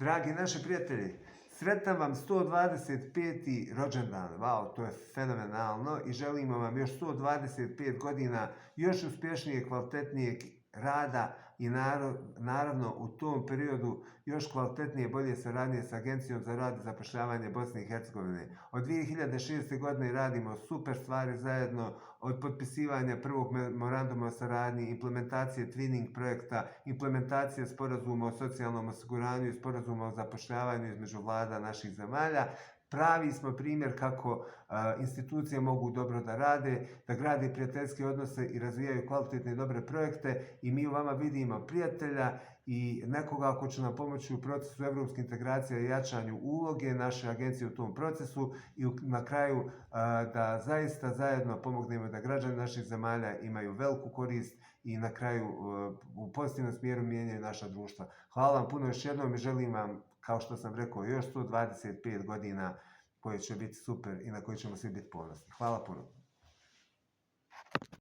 Dragi naši prijatelji, sretan vam 125. rođendan. Wow, to je fenomenalno i želimo vam još 125 godina još uspješnijeg, kvalitetnijeg rada i naravno u tom periodu još kvalitetnije, bolje saradnje sa Agencijom za rad i zapošljavanje Bosne i Hercegovine. Od 2006. godine radimo super stvari zajedno, od potpisivanja prvog memoranduma o saradnji, implementacije twinning projekta, implementacije sporazuma o socijalnom osiguranju i sporazuma o zapošljavanju između vlada naših zemalja. Pravi smo primjer kako institucije mogu dobro da rade, da grade prijateljske odnose i razvijaju kvalitetne i dobre projekte i mi u vama vidimo prijatelja i nekoga ko će nam pomoći u procesu evropske integracije i jačanju uloge naše agencije u tom procesu i na kraju da zaista zajedno pomognemo da građani naših zemalja imaju veliku korist i na kraju u pozitivnom smjeru mijenjaju naša društva. Hvala vam puno još jednom i želim vam, kao što sam rekao, još 125 godina koje će biti super i na koje ćemo svi biti ponosni. Hvala puno.